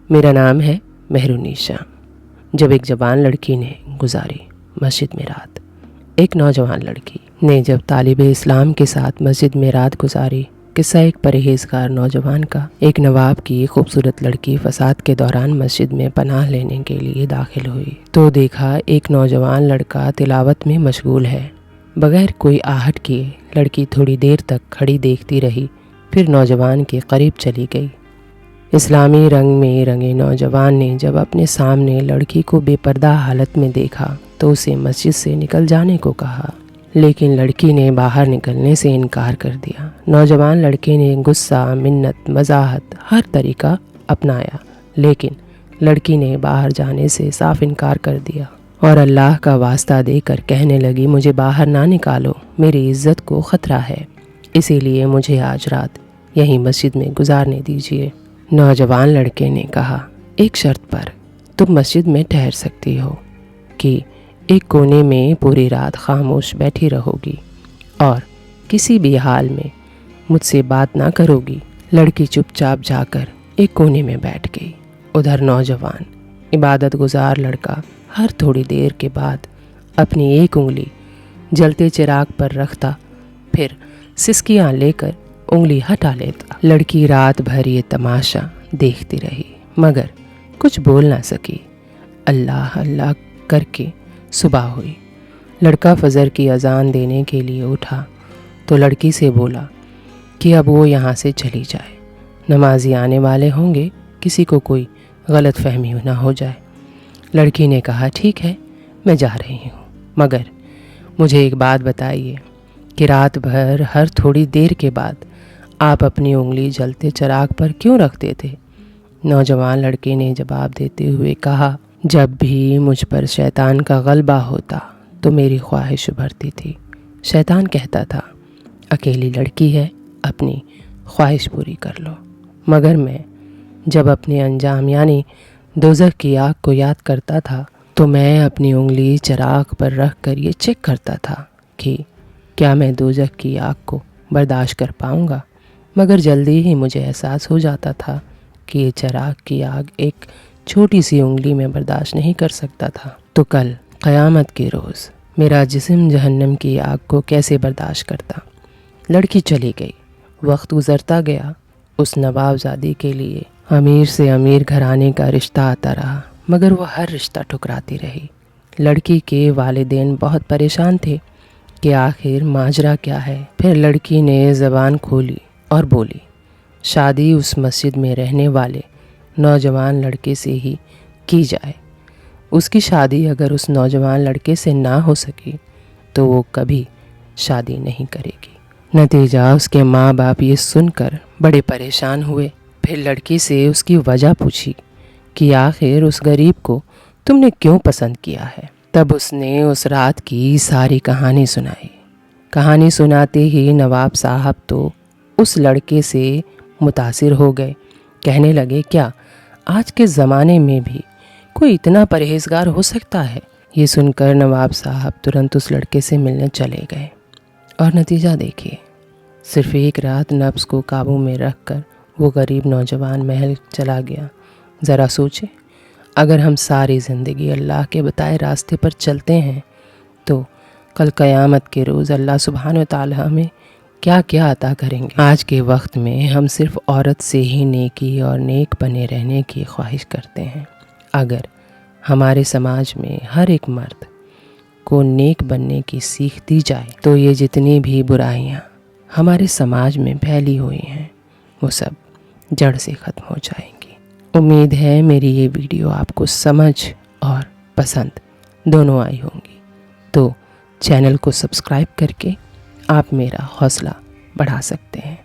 میرا نام ہے مہرونیشا۔ جب ایک جوان لڑکی نے گزاری مسجد میں رات، ایک نوجوان لڑکی نے جب طالب اسلام کے ساتھ مسجد میں رات گزاری، قصہ ایک پرہیزگار نوجوان کا۔ ایک نواب کی خوبصورت لڑکی فساد کے دوران مسجد میں پناہ لینے کے لیے داخل ہوئی تو دیکھا ایک نوجوان لڑکا تلاوت میں مشغول ہے۔ بغیر کوئی آہٹ کیے لڑکی تھوڑی دیر تک کھڑی دیکھتی رہی، پھر نوجوان کے قریب چلی گئی۔ اسلامی رنگ میں رنگے نوجوان نے جب اپنے سامنے لڑکی کو بے پردہ حالت میں دیکھا تو اسے مسجد سے نکل جانے کو کہا، لیکن لڑکی نے باہر نکلنے سے انکار کر دیا۔ نوجوان لڑکے نے غصہ، منت، مزاحت ہر طریقہ اپنایا، لیکن لڑکی نے باہر جانے سے صاف انکار کر دیا اور اللہ کا واسطہ دے کر کہنے لگی، مجھے باہر نہ نکالو، میری عزت کو خطرہ ہے، اسی لیے مجھے آج رات یہیں مسجد میں گزارنے دیجیے۔ نوجوان لڑکے نے کہا، ایک شرط پر تم مسجد میں ٹھہر سکتی ہو کہ ایک کونے میں پوری رات خاموش بیٹھی رہو گی اور کسی بھی حال میں مجھ سے بات نہ کرو گی۔ لڑکی چپ چاپ جا کر ایک کونے میں بیٹھ گئی۔ ادھر نوجوان عبادت گزار لڑکا ہر تھوڑی دیر کے بعد اپنی ایک انگلی جلتے چراغ پر رکھتا، پھر سسکیاں لے کر انگلی ہٹا لیتا۔ لڑکی رات بھر یہ تماشا دیکھتی رہی مگر کچھ بول نہ سکی۔ اللہ اللہ کر کے صبح ہوئی۔ لڑکا فجر کی اذان دینے کے لیے اٹھا تو لڑکی سے بولا کہ اب وہ یہاں سے چلی جائے، نمازی آنے والے ہوں گے، کسی کو کوئی غلط فہمی نہ ہو جائے۔ لڑکی نے کہا، ٹھیک ہے، میں جا رہی ہوں، مگر مجھے ایک بات بتائیے کہ رات بھر ہر تھوڑی دیر کے بعد آپ اپنی انگلی جلتے چراغ پر کیوں رکھتے تھے؟ نوجوان لڑکے نے جواب دیتے ہوئے کہا، جب بھی مجھ پر شیطان کا غلبہ ہوتا تو میری خواہش ابھرتی تھی۔ شیطان کہتا تھا، اکیلی لڑکی ہے، اپنی خواہش پوری کر لو، مگر میں جب اپنے انجام یعنی دوزخ کی آگ کو یاد کرتا تھا تو میں اپنی انگلی چراغ پر رکھ کر یہ چیک کرتا تھا کہ کیا میں دوزخ کی آگ کو برداشت کر پاؤں گا، مگر جلدی ہی مجھے احساس ہو جاتا تھا کہ یہ چراغ کی آگ ایک چھوٹی سی انگلی میں برداشت نہیں کر سکتا تھا، تو کل قیامت کے روز میرا جسم جہنم کی آگ کو کیسے برداشت کرتا۔ لڑکی چلی گئی۔ وقت گزرتا گیا۔ اس نواب زادی کے لیے امیر سے امیر گھرانے کا رشتہ آتا رہا، مگر وہ ہر رشتہ ٹھکراتی رہی۔ لڑکی کے والدین بہت پریشان تھے کہ آخر ماجرا کیا ہے۔ پھر لڑکی نے زبان کھولی اور بولی، شادی اس مسجد میں رہنے والے نوجوان لڑکے سے ہی کی جائے۔ اس کی شادی اگر اس نوجوان لڑکے سے نہ ہو سکی تو وہ کبھی شادی نہیں کرے گی۔ نتیجہ اس کے ماں باپ یہ سن کر بڑے پریشان ہوئے۔ پھر لڑکی سے اس کی وجہ پوچھی کہ آخر اس غریب کو تم نے کیوں پسند کیا ہے؟ تب اس نے اس رات کی ساری کہانی سنائی۔ کہانی سناتے ہی نواب صاحب تو اس لڑکے سے متاثر ہو گئے۔ کہنے لگے، کیا آج کے زمانے میں بھی کوئی اتنا پرہیزگار ہو سکتا ہے؟ یہ سن کر نواب صاحب ترنت اس لڑکے سے ملنے چلے گئے اور نتیجہ دیکھیے، صرف ایک رات نفس کو قابو میں رکھ کر وہ غریب نوجوان محل چلا گیا۔ ذرا سوچیں، اگر ہم ساری زندگی اللہ کے بتائے راستے پر چلتے ہیں تو کل قیامت کے روز اللہ سبحانہ و تعالی ہمیں کیا کیا عطا کریں گے۔ آج کے وقت میں ہم صرف عورت سے ہی نیکی اور نیک بنے رہنے کی خواہش کرتے ہیں۔ اگر ہمارے سماج میں ہر ایک مرد کو نیک بننے کی سیکھ دی جائے تو یہ جتنی بھی برائیاں ہمارے سماج میں پھیلی ہوئی ہیں وہ سب جڑ سے ختم ہو جائیں گی۔ امید ہے میری یہ ویڈیو آپ کو سمجھ اور پسند دونوں آئی ہوں گی، تو چینل کو سبسکرائب کر کے آپ میرا حوصلہ بڑھا سکتے ہیں۔